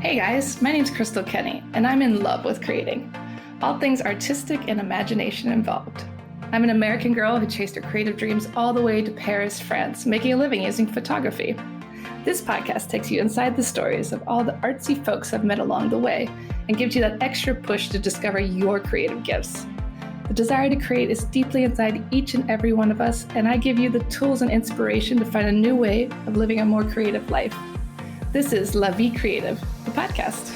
Hey guys, my name's Crystal Kenny, and I'm in love with creating. All things artistic and imagination involved. I'm an American girl who chased her creative dreams all the way to Paris, France, making a living using photography. This podcast takes you inside the stories of all the artsy folks I've met along the way and gives you that extra push to discover your creative gifts. The desire to create is deeply inside each and every one of us, and I give you the tools and inspiration to find a new way of living a more creative life. This is La Vie Creative, the podcast.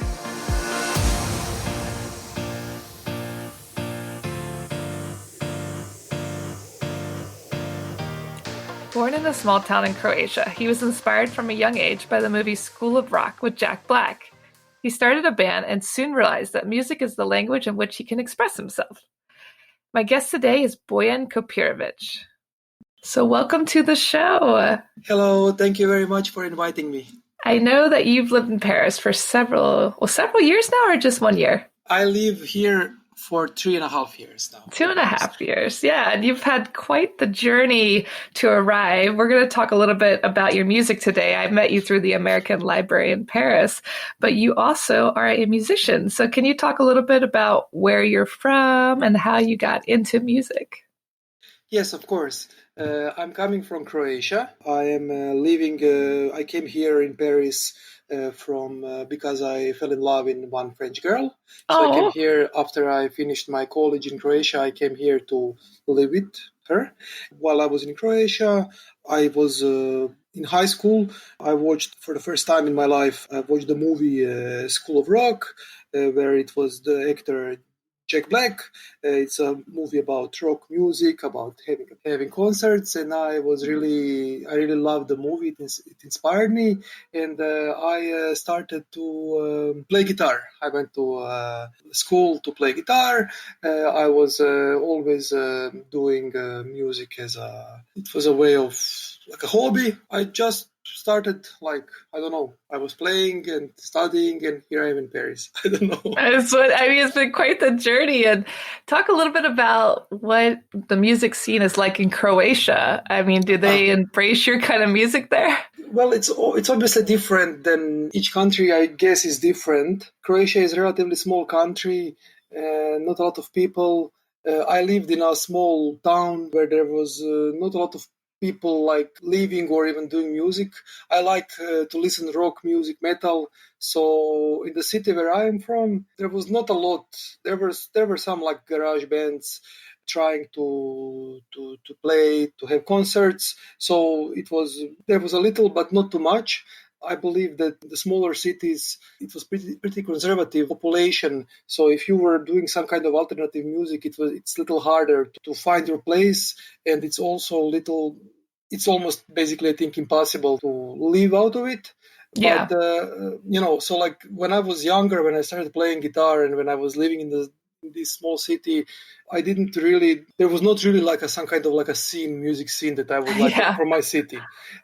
Born in a small town in Croatia, he was inspired from a young age by the movie School of Rock with Jack Black. He started a band and soon realized that music is the language in which he can express himself. My guest today is Bojan Kupirovic. So welcome to the show. Hello, thank you very much for inviting me. I know that you've lived in Paris for several years now, or just 1 year? I live here for 3.5 years now. 2.5 years, yeah. And you've had quite the journey to arrive. We're going to talk a little bit about your music today. I met you through the American Library in Paris, but you also are a musician. So can you talk a little bit about where you're from and how you got into music? Yes, of course. I'm coming from Croatia. I am I came here in Paris because I fell in love in one French girl. So I came here after I finished my college in Croatia. I came here to live with her. While I was in Croatia, I was in high school. I watched for the first time in my life, I watched the movie School of Rock, where it was the actor Jack Black. It's a movie about rock music, about having concerts, and I really loved the movie. It inspired me, and I started to play guitar. I went to school to play guitar. I was always doing music it was a way of like a hobby. I just started I was playing and studying, and here I am in Paris. I don't know. It's been quite the journey. And talk a little bit about what the music scene is like in Croatia. I mean, do they embrace your kind of music there? Well, it's obviously different than each country. I guess is different. Croatia is a relatively small country, not a lot of people. I lived in a small town where there was not a lot of people like living or even doing music. I like to listen to rock music, metal. So in the city where I am from, there was not a lot. There were some like garage bands trying to play, to have concerts. So there was a little, but not too much. I believe that the smaller cities, it was pretty conservative population. So if you were doing some kind of alternative music, it's a little harder to find your place, and it's also it's almost basically I think impossible to live out of it. Yeah. But so like when I was younger, when I started playing guitar, and when I was living in this small city, there was not really like some kind of like a music scene that I would like from my city.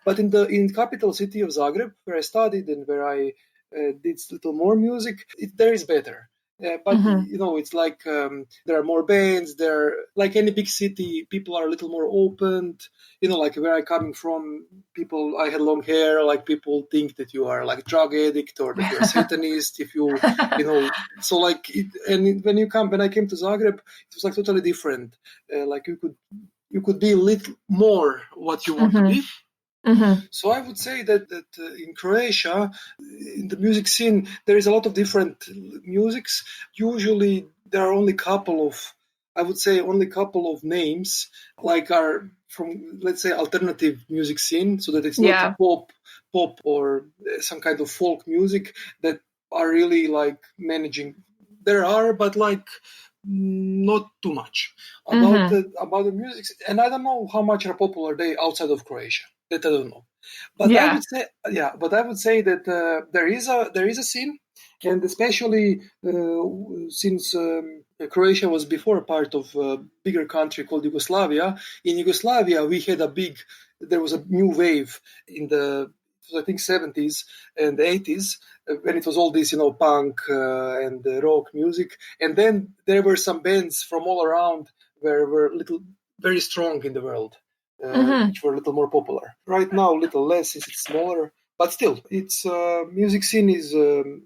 But in capital city of Zagreb, where I studied and where I did little more music, there is better. But it's like there are more bands. There, like any big city, people are a little more open. Like where I'm coming from, I had long hair. Like people think that you are like a drug addict or that you're a Satanist. If you, so like, when I came to Zagreb, it was like totally different. Like you could be a little more what you want to be. Mm-hmm. So I would say that in Croatia, in the music scene, there is a lot of different musics. Usually there are only a couple of names, like are from, let's say, alternative music scene, so that it's not pop or some kind of folk music that are really like managing. There are, but like not too much about the music. And I don't know how much are popular they outside of Croatia. That I don't know, but I would say that there is a scene, and especially since Croatia was before a part of a bigger country called Yugoslavia. In Yugoslavia, there was a new wave in the I think 70s and 80s when it was all this punk and rock music, and then there were some bands from all around where were very strong in the world. Which were a little more popular. Right now, a little less, since it's smaller, but still, it's music scene is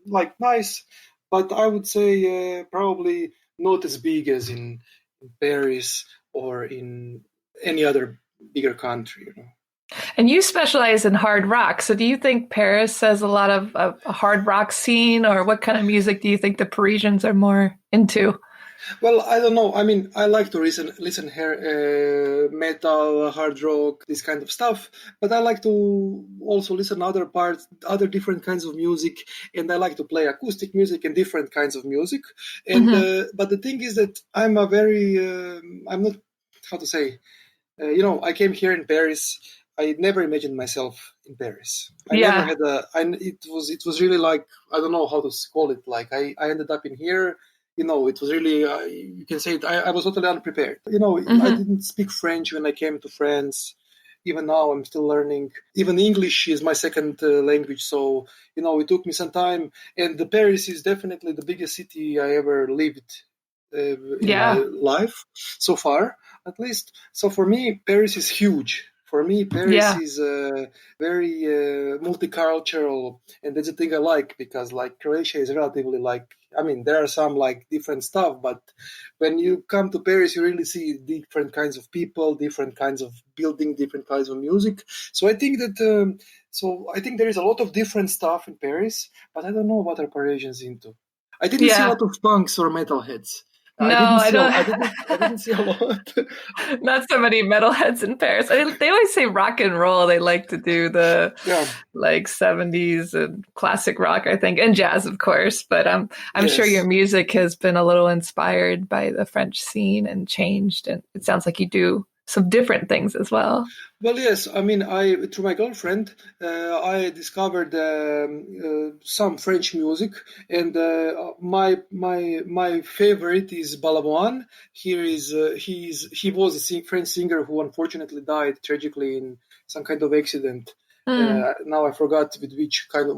like nice, but I would say probably not as big as in Paris or in any other bigger country. You know. And you specialize in hard rock. So do you think Paris has a lot of a hard rock scene, or what kind of music do you think the Parisians are more into? Well, I don't know. I mean, I like to listen here, metal, hard rock, this kind of stuff. But I like to also listen other parts, other different kinds of music, and I like to play acoustic music and different kinds of music. And Hmm. but the thing is that I'm not how to say. I came here in Paris. I never imagined myself in Paris. I never Yeah. had a. It was really like I don't know how to call it. Like I ended up in here. It was really you can say it. I was totally unprepared. I Hmm. didn't speak French when I came to France. Even now, I'm still learning. Even English is my second language. So it took me some time. And the Paris is definitely the biggest city I ever lived in my Yeah. life so far, at least. So for me, Paris is huge. For me, Paris Yeah. is very multicultural, and that's the thing I like because like Croatia is relatively like I mean there are some like different stuff, but when you come to Paris, you really see different kinds of people, different kinds of building, different kinds of music. So I think that I think there is a lot of different stuff in Paris, but I don't know what are Parisians into. I didn't see a Yeah. lot of punks or metalheads. I No, didn't I see. don't. I didn't see a lot. Not so many metalheads in Paris. They always say rock and roll. They like to do the Yeah. like 70s and classic rock, I think, and jazz, of course. But I'm sure your Yes. music has been a little inspired by the French scene and changed. And it sounds like you do some different things as well. Well, yes. I mean, I through my girlfriend, I discovered some French music, and my favorite is Balavoine. He was a French singer who unfortunately died tragically in some kind of accident. Mm. Now I forgot with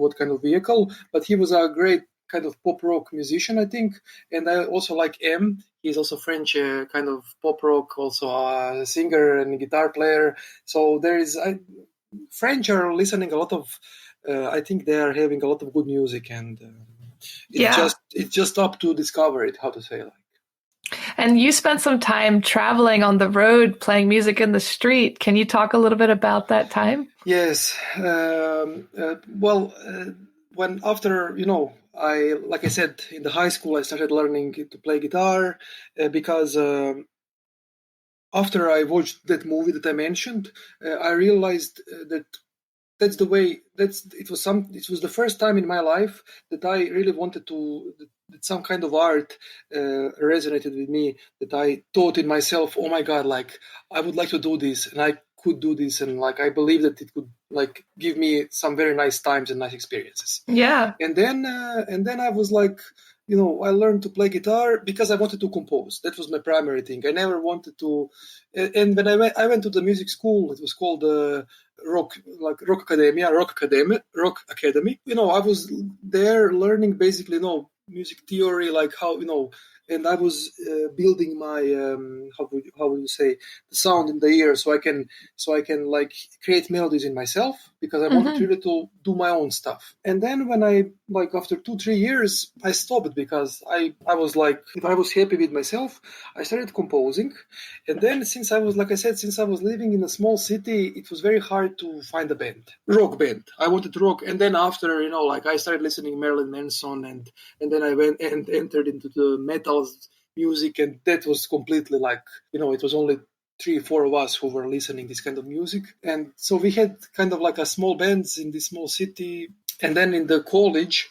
what kind of vehicle, but he was a great kind of pop rock musician, I think. And I also like M. He's also French, kind of pop rock, also a singer and guitar player. So French are listening a lot of. I think they are having a lot of good music, and Yeah. it's just up to discover it. How to say like. And you spent some time traveling on the road playing music in the street. Can you talk a little bit about that time? Yes. When after I like I said in the high school I started learning to play guitar because after I watched that movie that I mentioned, I realized that that's the way it was the first time in my life that I really wanted to that some kind of art resonated with me, that I thought in myself, oh my god, like I would like to do this and I could do this, and like I believe that it could like give me some very nice times and nice experiences. Yeah. And then I was like, I learned to play guitar because I wanted to compose. That was my primary thing. I never wanted to. And when I went to the music school. It was called Rock Academy. I was there learning basically, music theory, like how and I was building my how would you say the sound in the ear, so I can like create melodies in myself because I wanted Hmm. really to do my own stuff. And then when I like after 2-3 years I stopped because I was like if I was happy with myself I started composing. And then since I was like I said since I was living in a small city it was very hard to find a rock band. I wanted to rock. And then after like I started listening Marilyn Manson, and then I went and entered into the metal music, and that was completely like it was only 3 4 of us who were listening this kind of music. And so we had kind of like a small bands in this small city. And then in the college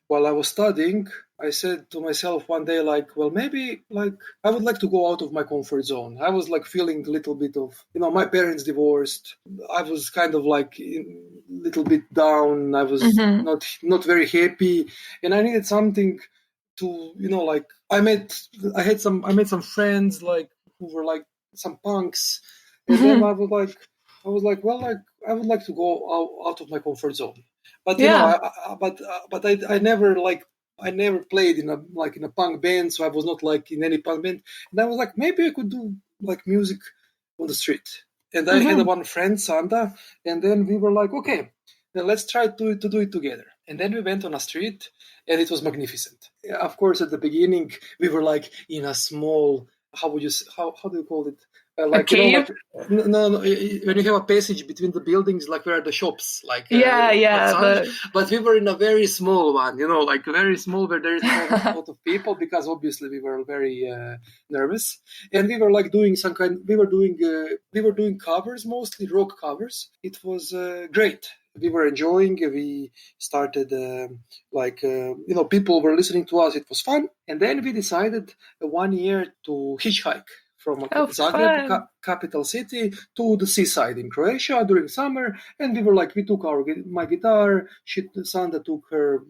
while I was studying I said to myself one day like, well, maybe like I would like to go out of my comfort zone. I was like feeling a little bit of my parents divorced. I was kind of like a little bit down. I was Hmm. not very happy, and I needed something to like I met some friends like who were like some punks. And then Hmm. I was like, well, like I would like to go out of my comfort zone. But Yeah. I never played in a punk band, so I was not like in any punk band. And I was like, maybe I could do like music on the street. And I had Hmm. one friend, Santa, and then we were like, okay, Then let's try to do it together. And then we went on a street, and it was magnificent. Of course, at the beginning, we were like in a small, how do you call it? A cave? No, when you have a passage between the buildings, like where are the shops, like yeah. But we were in a very small one, like very small, where there is not a lot of people, because obviously we were very nervous, and we were like doing we were doing covers, mostly rock covers. It was great. We were enjoying. We started people were listening to us. It was fun, and then we decided 1 year to hitchhike from Zagreb, capital city, to the seaside in Croatia during summer. And we took my guitar. Sandra took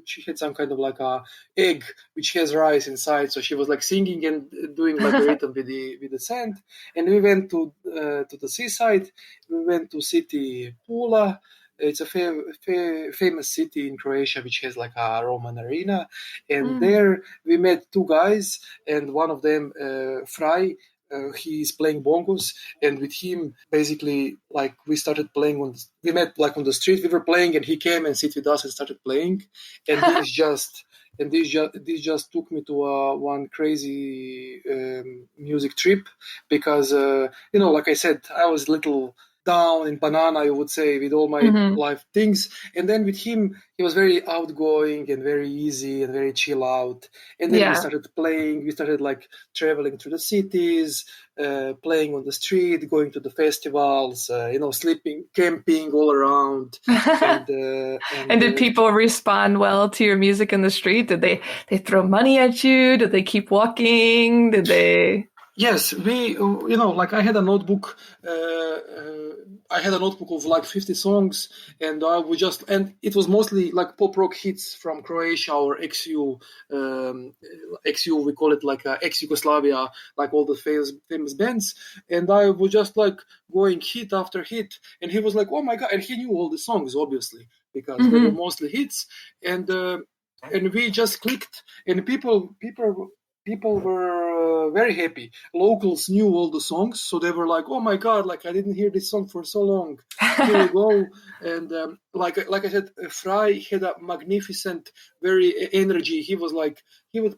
she had some kind of like a egg which has rice inside, so she was like singing and doing like a rhythm with the sand. And we went to the seaside. We went to city Pula. It's a famous city in Croatia which has like a Roman arena. And there we met two guys, and one of them, Fraj, he's playing bongos, and with him, basically, like we started playing we met like on the street. We were playing, and he came and sit with us and started playing. And this just took me to one crazy music trip, because like I said, I was little down in banana, I would say, with all my life things. And then with him, he was very outgoing and very easy and very chill out. And then we started playing. We started like traveling through the cities, playing on the street, going to the festivals, sleeping, camping all around. And did people respond well to your music in the street? Did they throw money at you? Did they keep walking? Did they... Yes, we, like I had a notebook. I had a notebook of like 50 songs, and and it was mostly like pop rock hits from Croatia or XU. We call it like ex-Yugoslavia, like all the famous bands. And I was just like going hit after hit, and he was like, "Oh my God!" And he knew all the songs, obviously, because they were mostly hits. And we just clicked, and people were very happy. Locals knew all the songs, so they were like, "Oh my God! Like I didn't hear this song for so long." Here we go. And like I said, Fraj had a magnificent, very energy. He would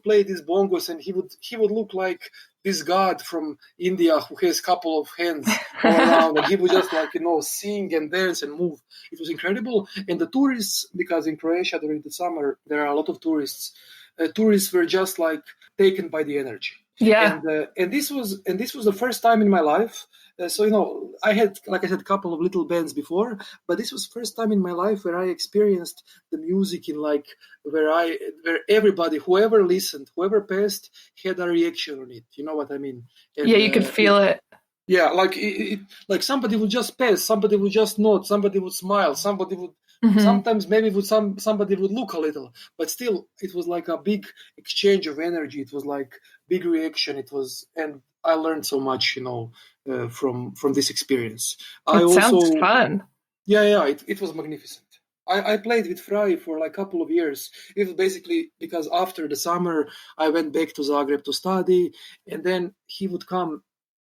play these bongos, and he would look like this god from India who has a couple of hands all around, and he would just sing and dance and move. It was incredible. And the tourists, because in Croatia during the summer there are a lot of tourists. Tourists were just like taken by the energy. Yeah. And this was the first time in my life. I had, like I said, a couple of little bands before, but this was the first time in my life where I experienced the music in like where everybody, whoever listened, whoever passed, had a reaction on it. You know what I mean? And, you could feel it. Yeah, like somebody would just pass, somebody would just nod, somebody would smile, somebody would. Sometimes maybe somebody would look a little, but still it was like a big exchange of energy. It was like big reaction. And I learned so much, from this experience. Sounds fun. Yeah, it was magnificent. I played with Fraj for like a couple of years. It was basically because after the summer I went back to Zagreb to study, and then he would come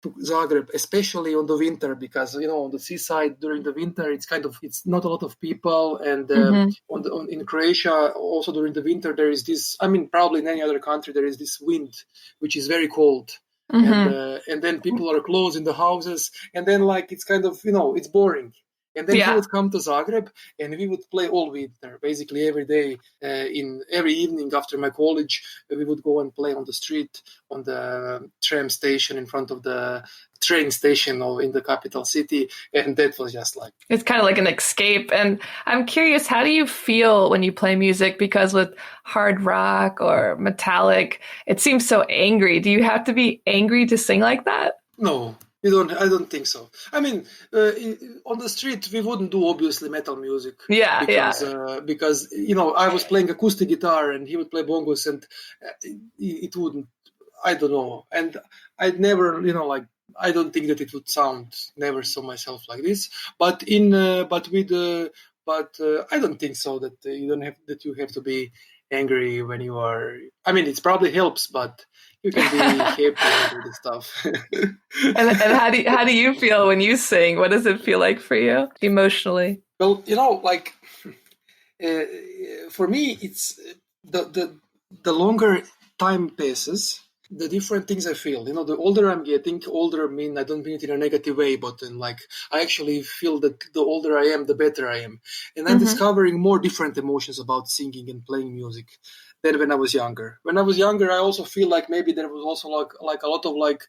to Zagreb, especially on the winter, because on the seaside during the winter it's not a lot of people, and in Croatia also during the winter there is this. I mean, probably in any other country there is this wind, which is very cold, and then people are close in the houses, and then like it's kind of it's boring. And then he would come to Zagreb, and we would play all winter, basically every day. Every evening after my college, we would go and play on the street, on the tram station in front of the train station or in the capital city. And that was just like... It's kind of like an escape. And I'm curious, how do you feel when you play music? Because with hard rock or metallic, it seems so angry. Do you have to be angry to sing like that? No. I don't think so. I mean, on the street, we wouldn't do, obviously, metal music. Because I was playing acoustic guitar and he would play bongos, and it wouldn't, I don't know. And I'd never, I don't think that it would sound, never saw myself like this. But I don't think so that you have to be angry when you are, I mean, it probably helps, but you can be happy with this stuff. and how do you feel when you sing? What does it feel like for you emotionally? Well, like for me, it's the longer time passes, the different things I feel. The older I'm getting, older I don't mean it in a negative way, but then like I actually feel that the older I am, the better I am, and I'm discovering more different emotions about singing and playing music than when I was younger. When I was younger, I also feel like maybe there was also like a lot of like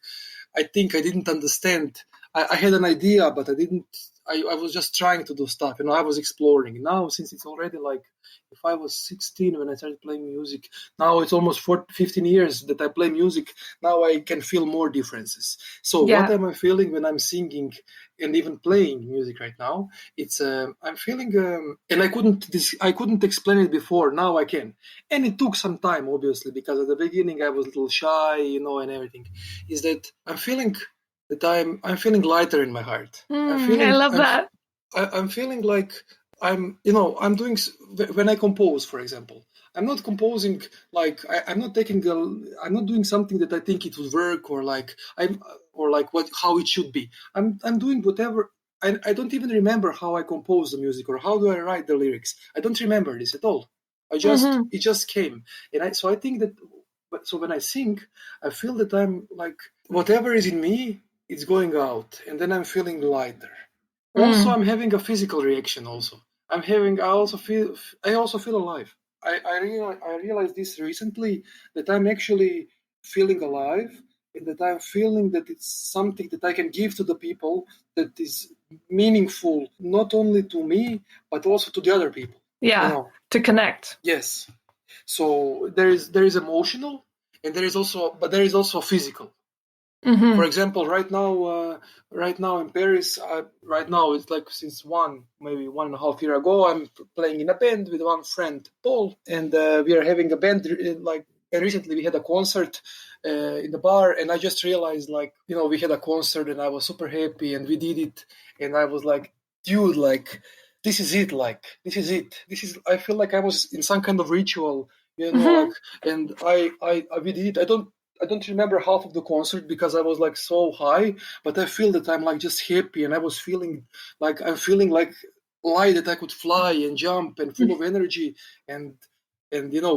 I think I didn't understand. I had an idea, but I didn't. I was just trying to do stuff, I was exploring. Now, since it's already like, if I was 16 when I started playing music, now it's almost 15 years that I play music. Now I can feel more differences. So what am I feeling when I'm singing and even playing music right now? It's I'm feeling, and I couldn't explain it before. Now I can, and it took some time, obviously, because at the beginning I was a little shy, and everything. Is that I'm feeling that I'm feeling lighter in my heart. I love that. I'm feeling like I'm doing, when I compose, for example, I'm not composing like I'm not doing something that I think it would work, or like how it should be. I'm doing whatever. I don't even remember how I compose the music or how do I write the lyrics. I don't remember this at all. It just came, and so I think that. So when I sing, I feel that I'm like whatever is in me, it's going out, and then I'm feeling lighter. Also, I'm having a physical reaction. Also, I also feel alive. I realized this recently, that I'm actually feeling alive, and that I'm feeling that it's something that I can give to the people that is meaningful, not only to me but also to the other people. Yeah, to connect. Yes. So there is emotional, and there is also physical. For example, right now in Paris, right now it's like since maybe 1.5 years ago, I'm playing in a band with one friend, Paul, and we are having a band and recently we had a concert in the bar, and I just realized we had a concert and I was super happy and we did it, and I was like, dude, like this is it, I feel like I was in some kind of ritual, and we did it. I don't remember half of the concert because I was like so high, but I feel that I'm like just happy, and I'm feeling like light, that I could fly and jump and full of energy, and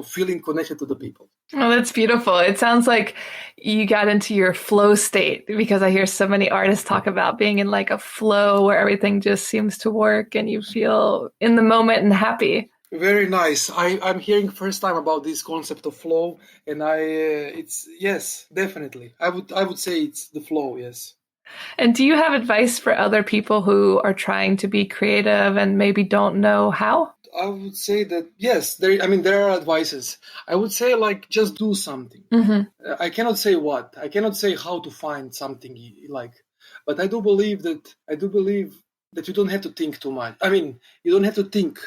feeling connected to the people. Oh, that's beautiful. It sounds like you got into your flow state, because I hear so many artists talk about being in like a flow where everything just seems to work and you feel in the moment and happy. Very nice. I'm hearing first time about this concept of flow, and it's yes, definitely. I would say it's the flow, yes. And do you have advice for other people who are trying to be creative and maybe don't know how? I would say that yes, there are advices. I would say like just do something. I cannot say what. I cannot say how to find something but I do believe that you don't have to think too much. I mean, you don't have to think.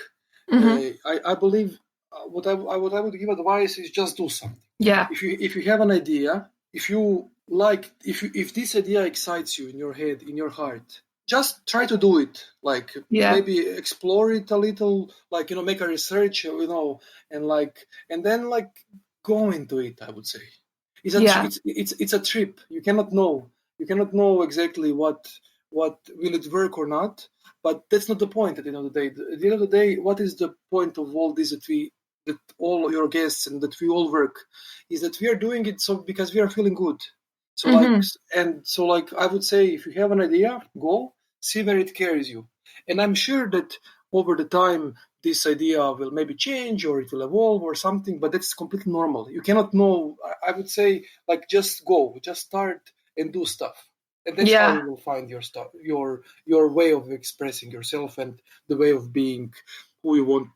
I believe what I would give advice is just do something. Yeah. If you have an idea, if this idea excites you in your head, in your heart, just try to do it. Maybe explore it a little, make a research, and then go into it. I would say it's a trip. You cannot know exactly what will it work or not. But that's not the point at the end of the day. At the end of the day, what is the point of all this that all your guests and that we all work, is that we are doing it because we are feeling good. So I would say, if you have an idea, go see where it carries you. And I'm sure that over the time this idea will maybe change or it will evolve or something, but that's completely normal. You cannot know. I would say just go, just start and do stuff. And that's how you will find your stuff, your way of expressing yourself, and the way of being who you want,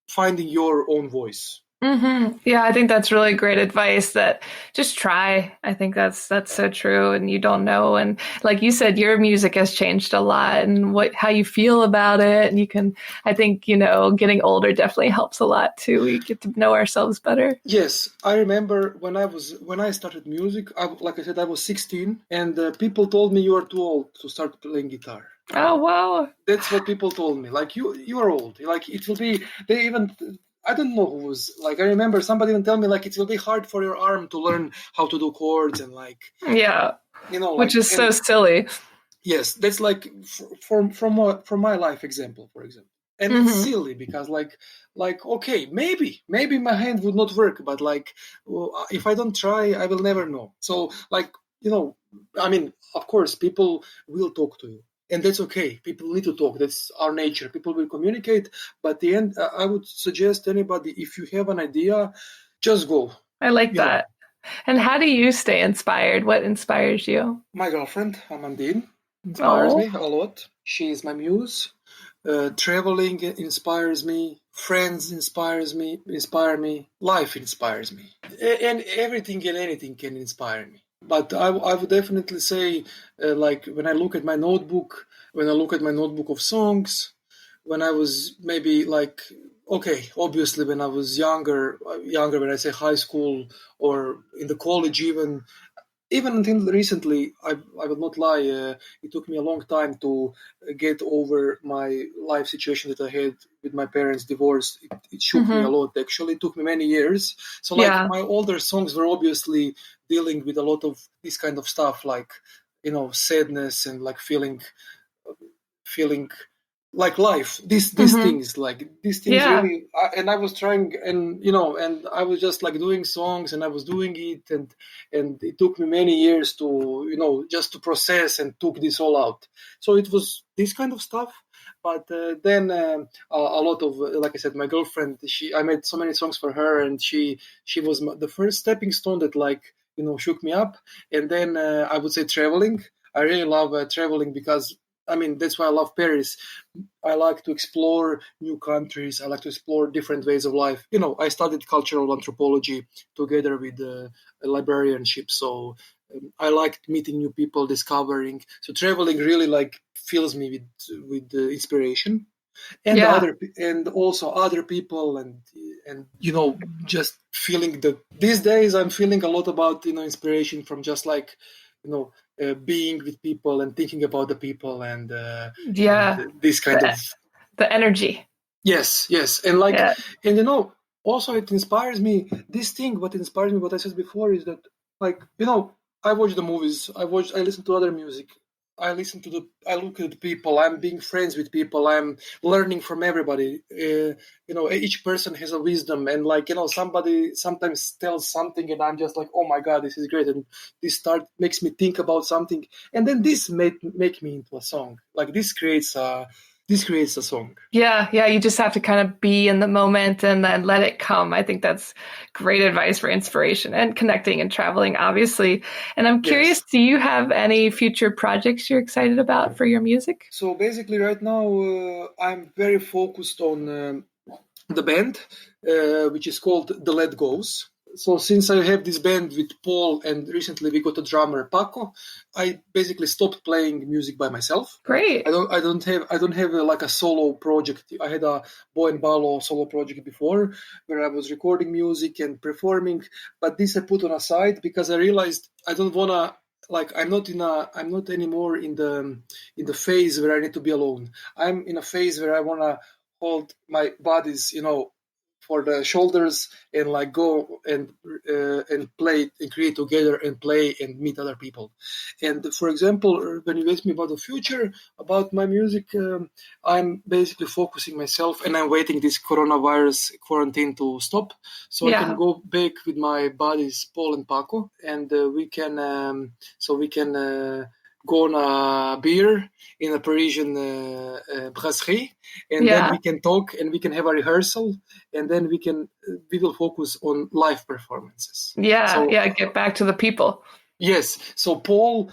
finding your own voice. Yeah, I think that's really great advice, that just try. I think that's so true, and you don't know. And like you said, your music has changed a lot, and how you feel about it. And I think, getting older definitely helps a lot too. We get to know ourselves better. Yes, I remember when I started music, like I said, I was 16, and people told me you are too old to start playing guitar. Oh, wow. That's what people told me. You are old. It will be, they even, I don't know who was, I remember somebody even tell me, it will be hard for your arm to learn how to do chords and yeah, which is so silly. Yes, that's like from my life example, for example. And it's Hmm. silly because okay, maybe my hand would not work, but like if I don't try, I will never know. So like I mean, of course, people will talk to you, and that's okay. People need to talk. That's our nature. People will communicate. But at the end, I would suggest anybody, if you have an idea, just go. I like You know, that. And how do you stay inspired? What inspires you? my girlfriend, Amandine, inspires Oh, me a lot. She is my muse. Traveling inspires me. Friends inspire me. Life inspires me. And everything and anything can inspire me. But I would definitely say, like when I look at my notebook, of songs, when I was maybe like, okay, obviously when I was younger when I say high school or in the college even until recently, I will not lie, it took me a long time to get over my life situation that I had with my parents' divorce. It shook me a hmm. lot, actually. It took me many years. So, like, Yeah. my older songs were obviously dealing with a lot of this kind of stuff, like, sadness and like feeling like life, these Hmm. things, like these things Yeah. really. And I was trying, and and I was just like doing songs, and I was doing it, and it took me many years to just to process and took this all out. So it was this kind of stuff. But then a lot of, like I said, my girlfriend, I made so many songs for her, and she was the first stepping stone that like shook me up. And then I would say traveling. I really love traveling because I mean, that's why I love Paris. I like to explore new countries. I like to explore different ways of life. I studied cultural anthropology together with librarianship. So I liked meeting new people, discovering. So traveling really like fills me with inspiration, and Yeah. also other people, and just feeling these days I'm feeling a lot about inspiration from just like you know being with people and thinking about the people, and Yeah. this kind of. The, the energy. Yes, and like, Yeah. and also it inspires me. This thing, what inspires me, what I said before, is that like I watch the movies, I listen to other music, I look at the people, I'm being friends with people, I'm learning from everybody. Each person has a wisdom, and like somebody sometimes tells something, and I'm just like, oh my god, this is great, and this start makes me think about something, and then this make me into a song. Like this creates a song. Yeah, yeah, you just have to kind of be in the moment and then let it come. I think that's great advice for inspiration and connecting and traveling, obviously. And I'm curious, Yes. do you have any future projects you're excited about for your music? So basically, right now, I'm very focused on the band, which is called The Let Goes. So since I have this band with Paul, and recently we got a drummer, Paco, I basically stopped playing music by myself. Great. I don't have like a solo project. I had a Boen Balo solo project before, where I was recording music and performing, but this I put on a side because I realized I don't wanna, like, I'm not anymore in the phase where I need to be alone. I'm in a phase where I wanna hold my bodies, for the shoulders, and like go and play and create together and play and meet other people. And for example, when you ask me about the future, about my music, I'm basically focusing myself, and I'm waiting this coronavirus quarantine to stop, so I can Yeah. go back with my buddies Paul and Paco, and we can go on a beer in a Parisian brasserie, and then Yeah. we can talk and we can have a rehearsal, and then we will focus on live performances. Yeah. So Yeah. Get back to the people. yes, so Paul,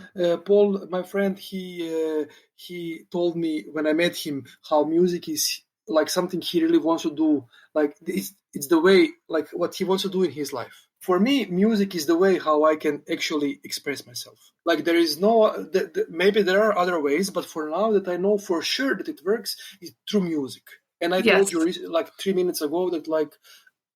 my friend, he told me when I met him how music is like something he really wants to do. Like it's the way, like what he wants to do in his life. For me, music is the way how I can actually express myself. Like there is no, maybe there are other ways, but for now that I know for sure that it works is through music. And I told Yes. you like 3 minutes ago that like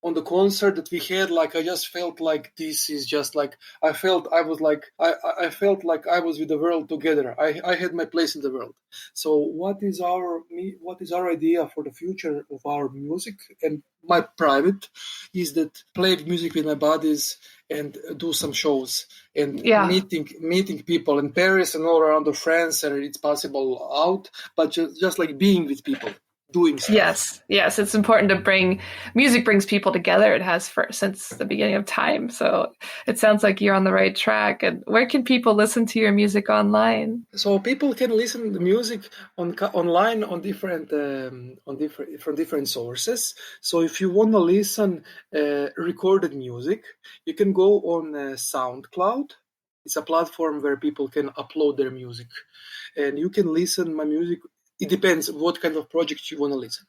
on the concert that we had, like I just felt like this is just like I felt I was like I felt like I was with the world together. I had my place in the world. So what is our idea for the future of our music and my private is that play music with my buddies and do some shows and Yeah. meeting people in Paris and all around the France, and it's possible out, but just like being with people, doing stuff. Yes, it's important to music brings people together. It has since the beginning of time. So it sounds like you're on the right track. And where can people listen to your music online? So people can listen to music online on from different sources. So if you want to listen recorded music, you can go on SoundCloud. It's a platform where people can upload their music, and you can listen my music. It depends what kind of project you want to listen.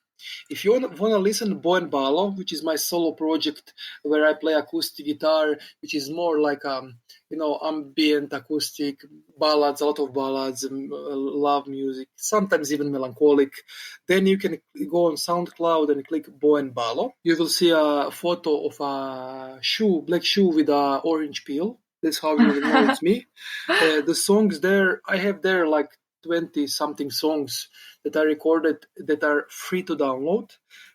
If you want to listen to Boen Balo, which is my solo project where I play acoustic guitar, which is more like ambient acoustic ballads, a lot of ballads, love music, sometimes even melancholic, then you can go on SoundCloud and click Boen Balo. You will see a photo of a black shoe with an orange peel. That's how you will know it's me. The songs there, I have there like 20 something songs that I recorded that are free to download,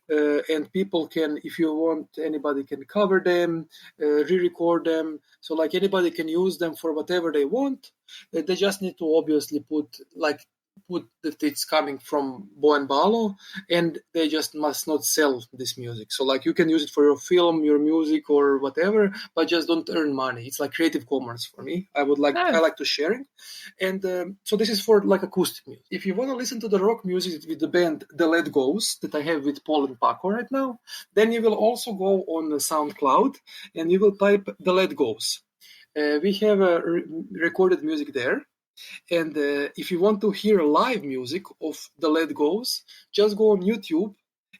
and people can, if you want, anybody can cover them, re-record them, so like anybody can use them for whatever they want. They just need to obviously put that it's coming from Boen Balo, and they just must not sell this music. So like you can use it for your film, your music, or whatever, but just don't earn money. It's like Creative Commons for me. I like to share it, and so this is for like acoustic music. If you want to listen to the rock music with the band The Let Goes that I have with Paul and Paco right now, then you will also go on SoundCloud and you will type The Let Goes. We have recorded music there. And if you want to hear live music of The Let Goes, just go on YouTube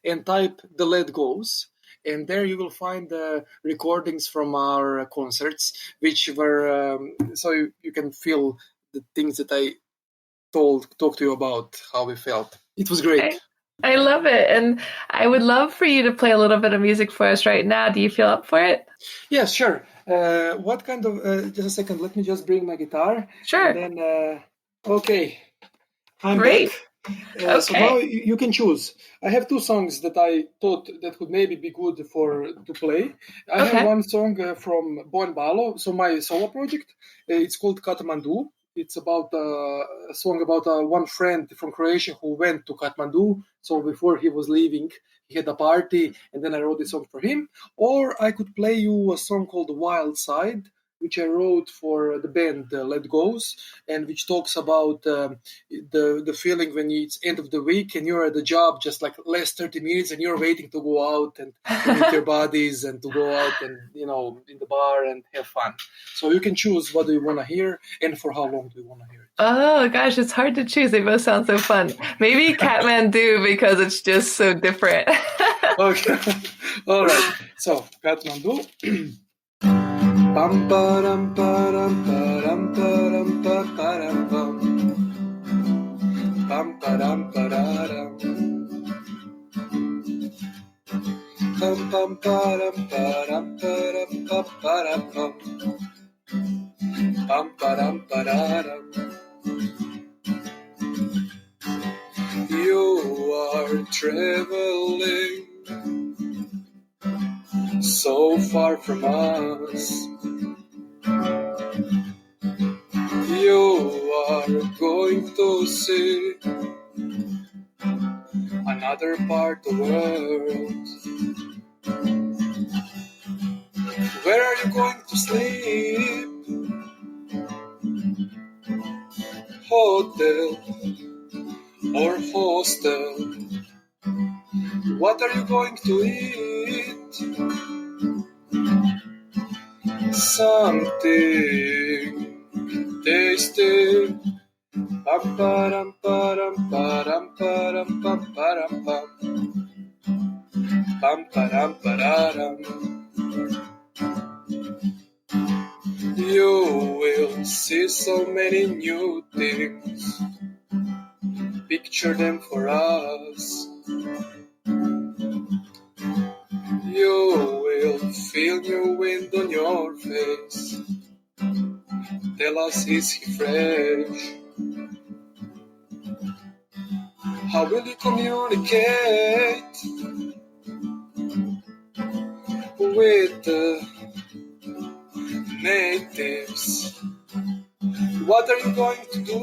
and type The Let Goes. And there you will find the recordings from our concerts, which were, so you can feel the things that I talked to you about, how we felt. It was great. I love it. And I would love for you to play a little bit of music for us right now. Do you feel up for it? Yes, sure. What kind of, just a second, let me just bring my guitar. Sure. And then, okay, I'm great. back. Okay. So now you can choose. I have two songs that I thought that would maybe be good to play. I have one song from Boen Balo, so my solo project. It's called Kathmandu. It's about a song about one friend from Croatia who went to Kathmandu. So before he was leaving, he had a party, and then I wrote this song for him. Or I could play you a song called Wild Side, which I wrote for the band Let Goes, and which talks about the feeling when it's end of the week and you're at the job just like last 30 minutes and you're waiting to go out and to meet your buddies and to go out and, in the bar and have fun. So you can choose what do you want to hear and for how long do you want to hear it. Oh, gosh, it's hard to choose. They both sound so fun. Maybe Kathmandu because it's just so different. Okay. All right. So, Kathmandu. Pam param param param param param pam pam param pararam pam pam param param param param pam pam param pararam. You are traveling so far from us. You are going to see another part of the world. Where are you going to sleep? Hotel or hostel? What are you going to eat? Something tasty. Pam param param param param pam param pam pam param pararam. You will see so many new things. Picture them for us. You tell us, is he fresh? How will you communicate with the natives? What are you going to do?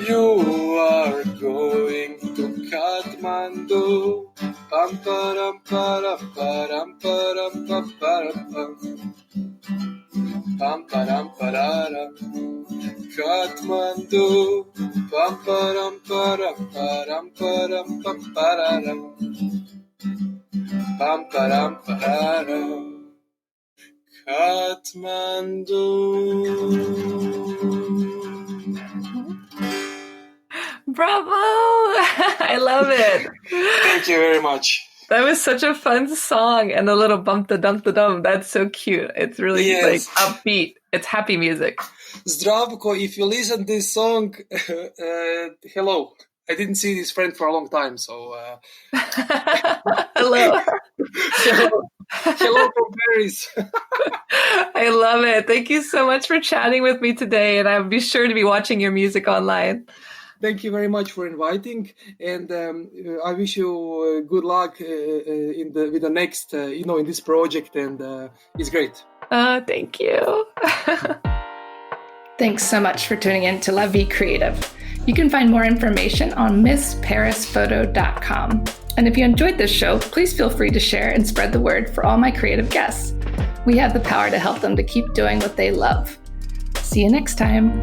You are going to Kathmandu. Pam param param param param pam param pam. Pam param pararam. Kathmandu. Pam param param param param pam pararam. Pam param pararam. Kathmandu. Bravo! I love it. Thank you very much. That was such a fun song, and the little bump the dump the dum. That's so cute. It's really like upbeat. It's happy music. Zdravko, if you listen this song, hello. I didn't see this friend for a long time, so hello. Hello from Paris. I love it. Thank you so much for chatting with me today, and I'll be sure to be watching your music online. Thank you very much for inviting, and I wish you good luck with the next, in this project, and it's great. Thank you. Thanks so much for tuning in to La Vie Creative. You can find more information on MissParisPhoto.com. And if you enjoyed this show, please feel free to share and spread the word for all my creative guests. We have the power to help them to keep doing what they love. See you next time.